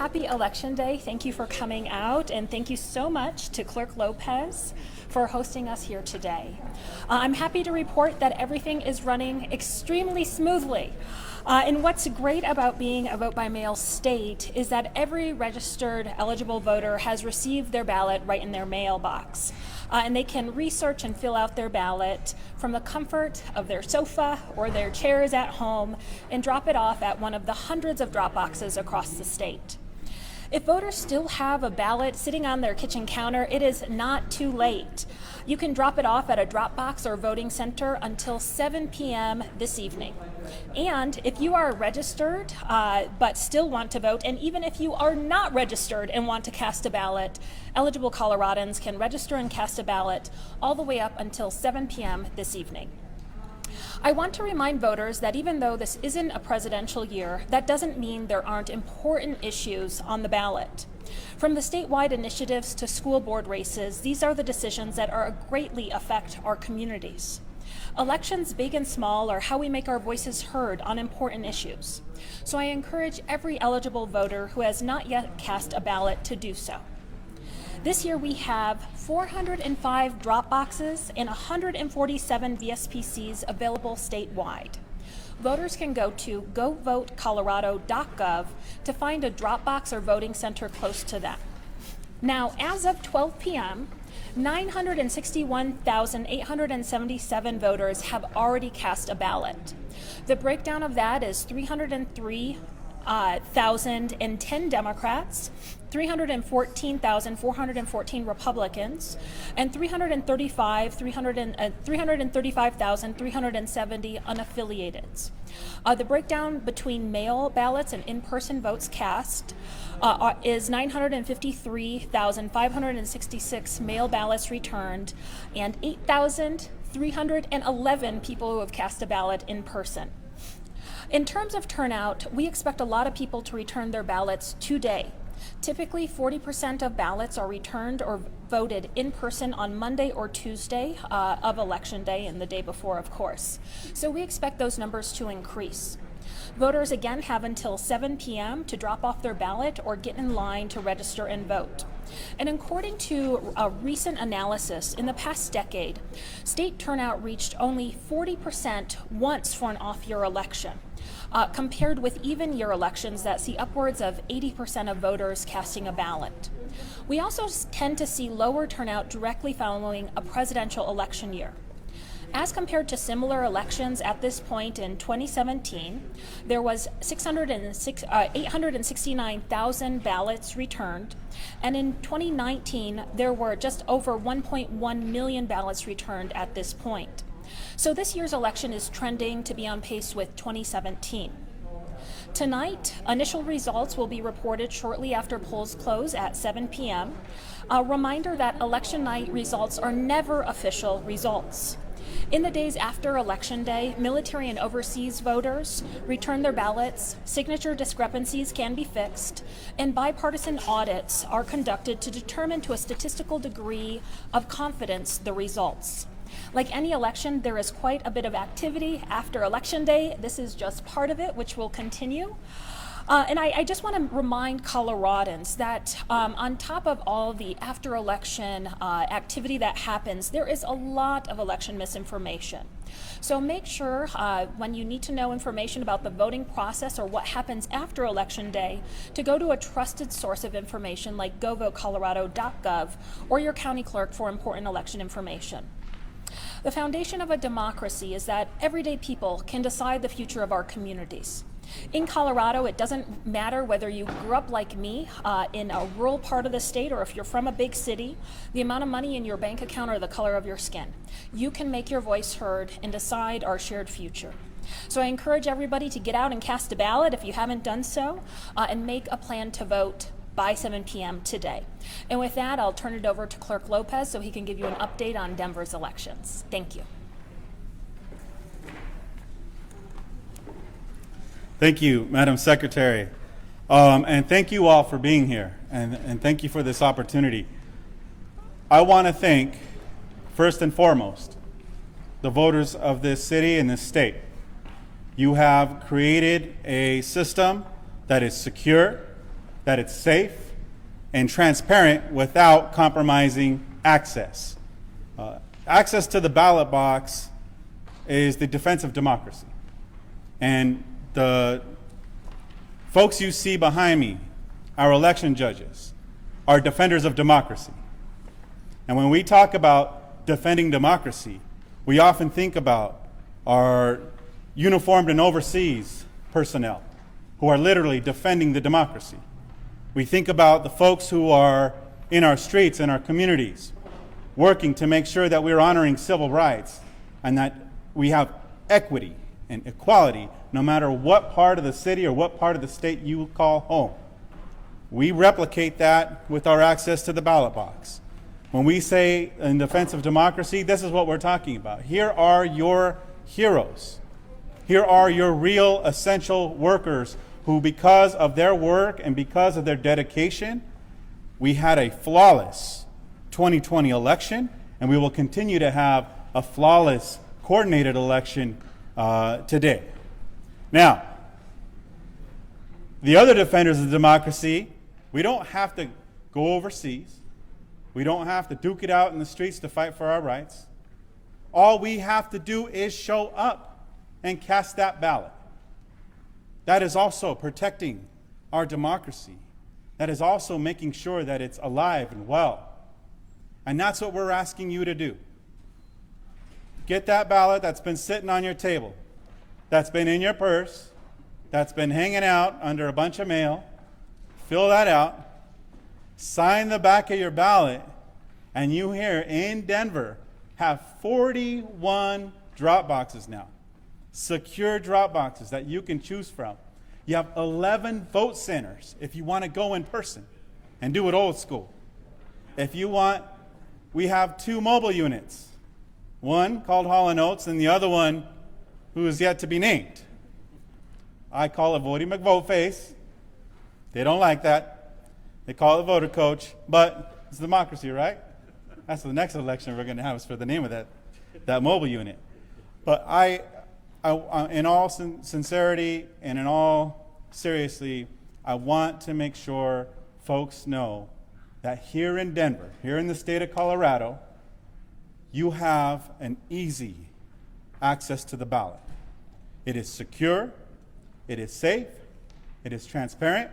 happy Election Day. Thank you for coming out, and thank you so much to Clerk Lopez for hosting us here today. I'm happy to report that everything is running extremely smoothly. And what's great about being a vote-by-mail state is that every registered eligible voter has received their ballot right in their mailbox. And they can research and fill out their ballot from the comfort of their sofa or their chairs at home and drop it off at one of the hundreds of drop boxes across the state. If voters still have a ballot sitting on their kitchen counter, it is not too late. You can drop it off at a drop box or voting center until 7 p.m. this evening. And if you are registered but still want to vote, and even if you are not registered and want to cast a ballot, eligible Coloradans can register and cast a ballot all the way up until 7 p.m. this evening. I want to remind voters that even though this isn't a presidential year, that doesn't mean there aren't important issues on the ballot. From the statewide initiatives to school board races, these are the decisions that greatly affect our communities. Elections, big and small, are how we make our voices heard on important issues. So I encourage every eligible voter who has not yet cast a ballot to do so. This year we have 405 drop boxes and 147 VSPCs available statewide. Voters can go to govotecolorado.gov to find a drop box or voting center close to them. Now, as of 12 p.m., 961,877 voters have already cast a ballot. The breakdown of that is 303,010 Democrats, 314,414 Republicans, and 335,370 unaffiliated. The breakdown between mail ballots and in-person votes cast is 953,566 mail ballots returned and 8,311 people who have cast a ballot in person. In terms of turnout, we expect a lot of people to return their ballots today. Typically, 40% of ballots are returned or voted in person on Monday or Tuesday of Election Day and the day before, of course. So we expect those numbers to increase. Voters again have until 7 p.m. to drop off their ballot or get in line to register and vote. And according to a recent analysis, in the past decade, state turnout reached only 40% once for an off-year election, compared with even-year elections that see upwards of 80% of voters casting a ballot. We also tend to see lower turnout directly following a presidential election year. As compared to similar elections at this point in 2017, there was 869,000 ballots returned, and in 2019, there were just over 1.1 million ballots returned at this point. So this year's election is trending to be on pace with 2017. Tonight, initial results will be reported shortly after polls close at 7 p.m. A reminder that election night results are never official results. In the days after Election Day, military and overseas voters return their ballots, signature discrepancies can be fixed, and bipartisan audits are conducted to determine to a statistical degree of confidence the results. Like any election, there is quite a bit of activity after Election Day. This is just part of it, which will continue. And I just want to remind Coloradans that on top of all the after-election activity that happens, there is a lot of election misinformation. So make sure when you need to know information about the voting process or what happens after Election Day to go to a trusted source of information like govotecolorado.gov or your county clerk for important election information. The foundation of a democracy is that everyday people can decide the future of our communities. In Colorado, it doesn't matter whether you grew up like me in a rural part of the state or if you're from a big city, the amount of money in your bank account or the color of your skin. You can make your voice heard and decide our shared future. So I encourage everybody to get out and cast a ballot if you haven't done so, and make a plan to vote by 7 p.m. today. And with that, I'll turn it over to Clerk Lopez so he can give you an update on Denver's elections. Thank you. Thank you, Madam Secretary. And thank you all for being here, and thank you for this opportunity. I want to thank, first and foremost, the voters of this city and this state. You have created a system that is secure, that it's safe and transparent without compromising access. Access to the ballot box is the defense of democracy. And the folks you see behind me, our election judges, are defenders of democracy. And when we talk about defending democracy, we often think about our uniformed and overseas personnel who are literally defending the democracy. We think about the folks who are in our streets, in our communities, working to make sure that we're honoring civil rights and that we have equity and equality no matter what part of the city or what part of the state you call home. We replicate that with our access to the ballot box. When we say in defense of democracy, this is what we're talking about. Here are your heroes. Here are your real essential workers who, because of their work and because of their dedication, we had a flawless 2020 election, and we will continue to have a flawless, coordinated election today. Now, the other defenders of democracy, we don't have to go overseas. We don't have to duke it out in the streets to fight for our rights. All we have to do is show up and cast that ballot. That is also protecting our democracy. That is also making sure that it's alive and well. And that's what we're asking you to do. Get that ballot that's been sitting on your table, that's been in your purse, that's been hanging out under a bunch of mail. Fill that out. Sign the back of your ballot, and you here in Denver have 41 drop boxes now. Secure drop boxes that you can choose from. You have 11 vote centers if you want to go in person and do it old school. If you want, we have 2 mobile units. One called Hall & Oates and the other one who is yet to be named. I call it Voty McVoteface. They don't like that. They call it voter coach, but it's democracy, right? That's the next election we're going to have is for the name of that mobile unit. But I in all sincerity and in all seriously, I want to make sure folks know that here in Denver, here in the state of Colorado, you have an easy access to the ballot. It is secure, it is safe, it is transparent,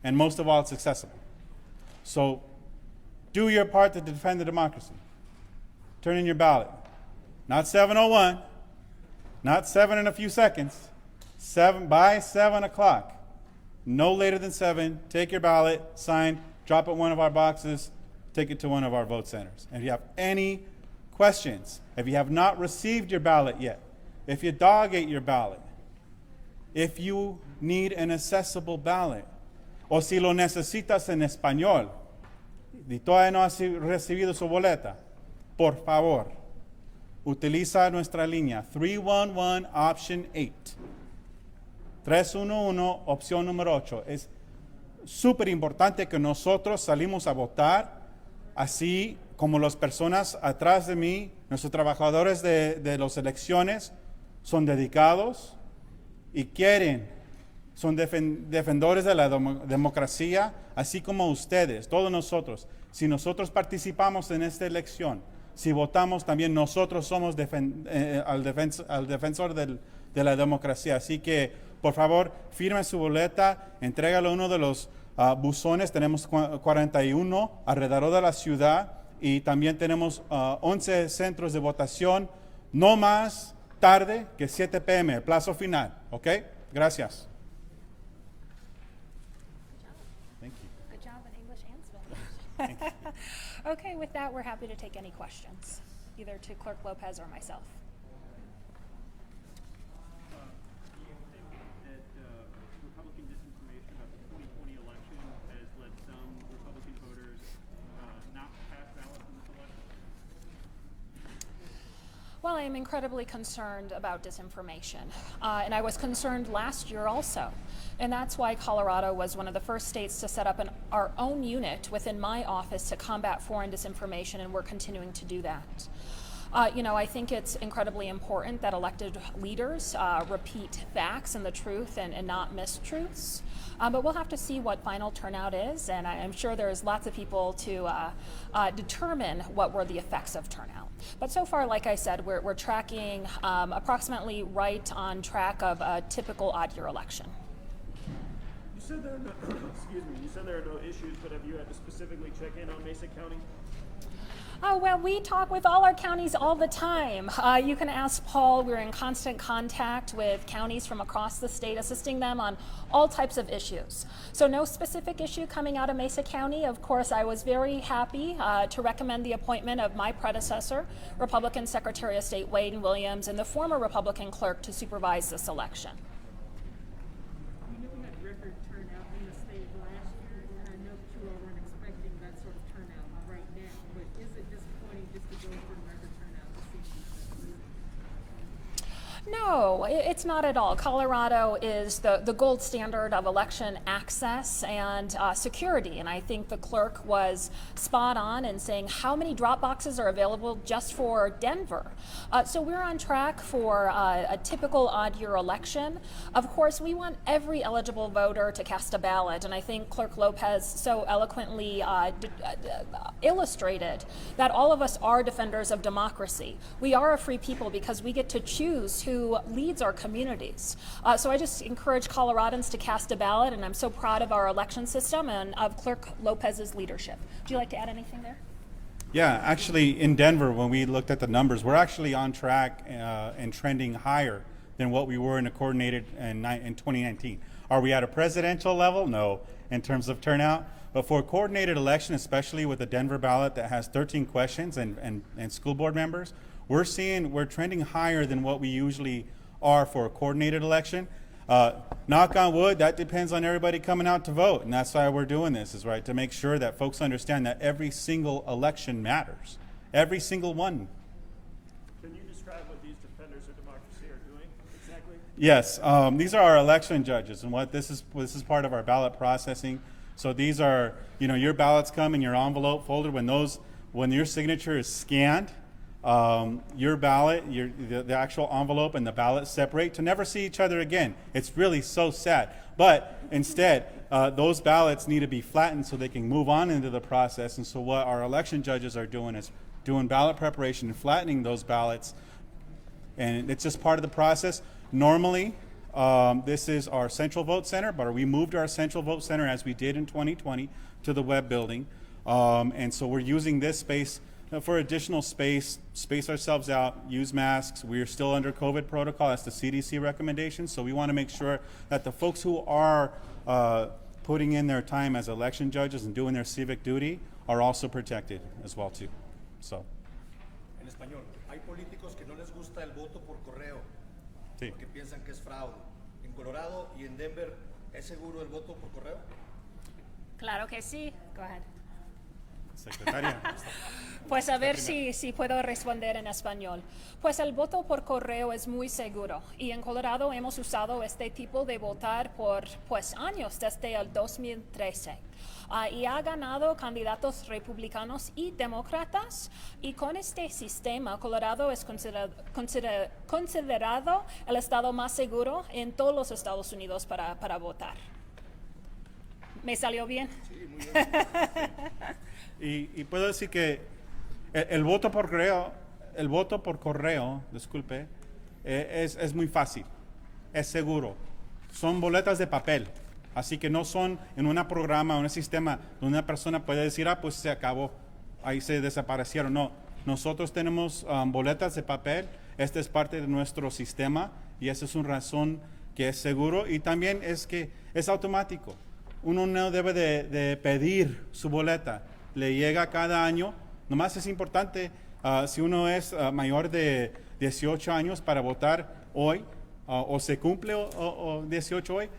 and most of all, it's accessible. So do your part to defend the democracy. Turn in your ballot. Not 7:01, not 7 in a few seconds, by 7 o'clock. No later than 7, take your ballot, sign, drop it in one of our boxes, take it to one of our vote centers. And if you have any questions, if you have not received your ballot yet, if you dog ate your ballot, if you need an accessible ballot, o si lo necesitas en español, y todavía no has recibido su boleta, por favor, utiliza nuestra línea 311 option 8. 311 opción número 8. Es súper importante que nosotros salimos a votar, así como las personas atrás de mí, nuestros trabajadores de las elecciones, son dedicados y son defensores de la democracia, así como ustedes, todos nosotros. Si nosotros participamos en esta elección, si votamos, también nosotros somos al defensor de la democracia. Así que, por favor, firme su boleta, entrégalo a uno de los buzones. Tenemos 41 alrededor de la ciudad y también tenemos 11 centros de votación, no más tarde que 7 p.m., el plazo final. ¿Ok? Gracias. Thank you. Good job in English and Spanish. Okay, with that, we're happy to take any questions, either to Clerk Lopez or myself. Republican disinformation about the 2020 election has led some Republican voters not to cast ballots in this election? Well, I am incredibly concerned about disinformation, and I was concerned last year also. And that's why Colorado was one of the first states to set up our own unit within my office to combat foreign disinformation, and we're continuing to do that. I think it's incredibly important that elected leaders repeat facts and the truth and not mistruths. But we'll have to see what final turnout is, and I'm sure there's lots of people to determine what were the effects of turnout. But so far, like I said, we're tracking approximately right on track of a typical odd-year election. You said there are no, excuse me. You said there are no issues, but have you had to specifically check in on Mesa County? Oh, well, we talk with all our counties all the time. You can ask Paul. We're in constant contact with counties from across the state, assisting them on all types of issues. So no specific issue coming out of Mesa County. Of course, I was very happy to recommend the appointment of my predecessor, Republican Secretary of State Wayne Williams, and the former Republican clerk to supervise this election. We knew we had record turnout in the state last year, and I know that you all weren't expecting that sort of turnout right now, but is it disappointing just to go from record turnout to see these? No, it's not at all. Colorado is the gold standard of election access and security, and I think the clerk was spot on in saying how many drop boxes are available just for Denver. So we're on track for a typical odd-year election. Of course, we want every eligible voter to cast a ballot, and I think Clerk Lopez so eloquently illustrated that all of us are defenders of democracy. We are a free people because we get to choose who leads our communities. So I just encourage Coloradans to cast a ballot, and I'm so proud of our election system and of Clerk Lopez's leadership. Would you like to add anything there? Yeah, actually in Denver, when we looked at the numbers, we're actually on track and trending higher than what we were in a coordinated in 2019. Are we at a presidential level? No, in terms of turnout. But for a coordinated election, especially with the Denver ballot that has 13 questions and school board members, we're trending higher than what we usually are for a coordinated election. Knock on wood, that depends on everybody coming out to vote, and that's why we're doing this, is right, to make sure that folks understand that every single election matters, every single one. Can you describe what these defenders of democracy are doing exactly? Yes, these are our election judges, and what this is part of our ballot processing. So these are, your ballots come in your envelope folder. When your signature is scanned, your ballot, the actual envelope and the ballot separate to never see each other again. It's really so sad. But instead, those ballots need to be flattened so they can move on into the process. And so what our election judges are doing is doing ballot preparation and flattening those ballots. And it's just part of the process. Normally, this is our central vote center, but we moved our central vote center, as we did in 2020, to the web building. And so we're using this space for additional space ourselves out, use masks. We are still under COVID protocol. That's the CDC recommendation. So we want to make sure that the folks who are putting in their time as election judges and doing their civic duty are also protected as well too. So. En español, hay políticos que no les gusta el voto por correo, Sí. porque piensan que es fraude. En Colorado y en Denver, ¿es seguro el voto por correo? Claro que sí. Go ahead. Secretaria. Pues a ver si puedo responder en español. Pues el voto por correo es muy seguro y en Colorado hemos usado este tipo de votar por años, desde el 2013. Y ha ganado candidatos republicanos y demócratas, y con este sistema Colorado es considerado el estado más seguro en todos los Estados Unidos para votar. ¿Me salió bien? Sí, muy bien. Y puedo decir que el voto por correo, disculpe, es muy fácil, es seguro. Son boletas de papel, así que no son en un programa, un sistema donde una persona puede decir, pues se acabó, ahí se desaparecieron. No, nosotros tenemos boletas de papel, este es parte de nuestro sistema y esa es una razón que es seguro, y también es que es automático. Uno no debe de pedir su boleta. Le llega cada año. Nomás es importante, si uno es mayor de 18 años para votar hoy, o se cumple o 18 hoy,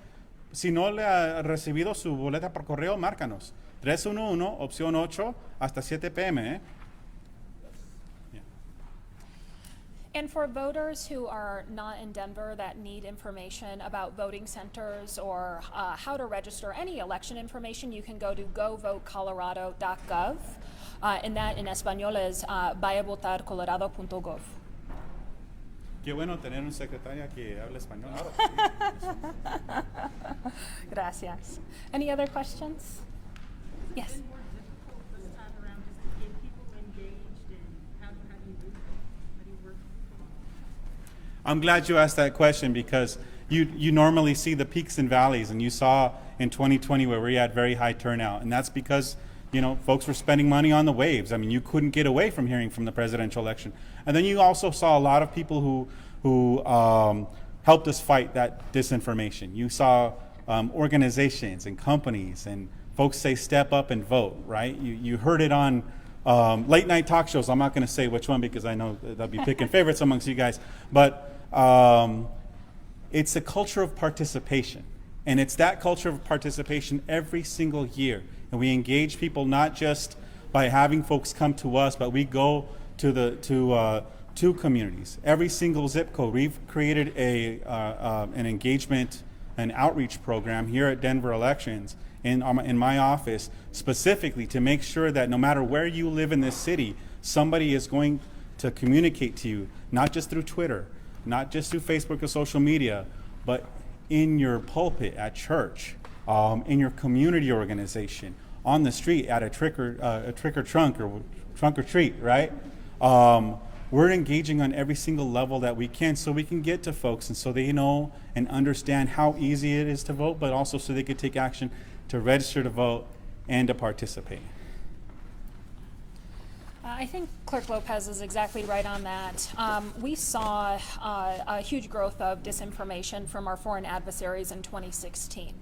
si no le ha recibido su boleta por correo, márcanos. 311, opción 8, hasta 7 p.m. And for voters who are not in Denver that need information about voting centers or how to register any election information, you can go to govotecolorado.gov. And that in español is vayavotarcolorado.gov. Qué bueno tener un secretaria que habla español. Gracias. Any other questions? Yes. Been more difficult this time around just to get people engaged, and how do you do that? How do you work? I'm glad you asked that question because you normally see the peaks and valleys, and you saw in 2020 where we had very high turnout, and that's because folks were spending money on the waves. I mean, you couldn't get away from hearing from the presidential election, and then you also saw a lot of people who helped us fight that disinformation. You saw organizations and companies and folks say step up and vote, right? You heard it on late night talk shows. I'm not going to say which one because I know they'll be picking favorites amongst you guys, but it's a culture of participation, and it's that culture of participation every single year. And we engage people not just by having folks come to us, but we go to two communities. Every single zip code, we've created an engagement, an outreach program here at Denver Elections in my office, specifically to make sure that no matter where you live in this city, somebody is going to communicate to you, not just through Twitter, not just through Facebook or social media, but in your pulpit at church, in your community organization, on the street at a trick or trunk or treat, right? We're engaging on every single level that we can so we can get to folks and so they know and understand how easy it is to vote, but also so they could take action to register to vote and to participate. I think Clerk Lopez is exactly right on that. We saw a huge growth of disinformation from our foreign adversaries in 2016.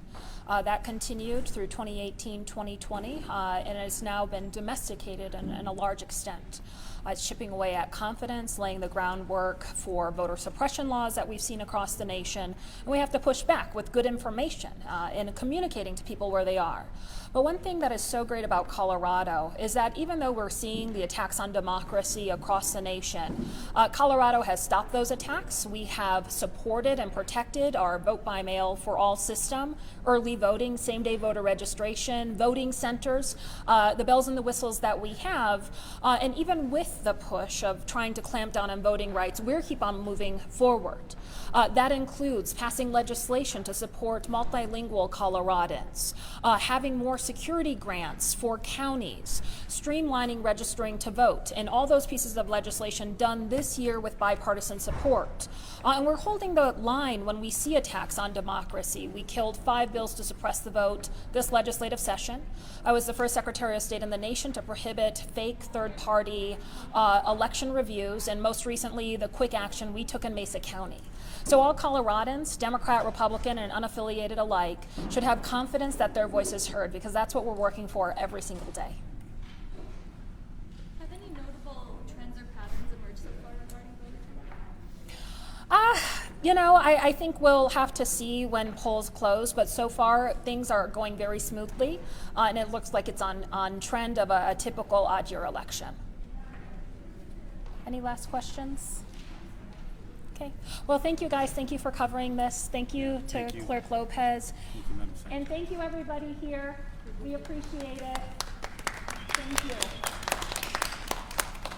That continued through 2018, 2020, and has now been domesticated in a large extent. It's chipping away at confidence, laying the groundwork for voter suppression laws that we've seen across the nation. And we have to push back with good information and communicating to people where they are. But one thing that is so great about Colorado is that even though we're seeing the attacks on democracy across the nation, Colorado has stopped those attacks. We have supported and protected our vote by mail for all system, early voting, same-day voter registration, voting centers, the bells and the whistles that we have, and even with the push of trying to clamp down on voting rights, we'll keep on moving forward. That includes passing legislation to support multilingual Coloradans, having more security grants for counties, streamlining registering to vote, and all those pieces of legislation done this year with bipartisan support. And we're holding the line when we see attacks on democracy. We killed 5 bills to suppress the vote this legislative session. I was the first Secretary of State in the nation to prohibit fake third-party election reviews, and most recently the quick action we took in Mesa County. So all Coloradans, Democrat, Republican, and unaffiliated alike, should have confidence that their voice is heard, because that's what we're working for every single day. Have any notable trends or patterns emerged so far regarding voter turnout? I think we'll have to see when polls close, but so far things are going very smoothly, and it looks like it's on trend of a typical odd-year election. Any last questions? Okay. Well, thank you guys. Thank you for covering this. Thank you to Thank you. Clerk Lopez. Thank you, Madam Secretary. And thank you everybody here. We appreciate it. Thank you.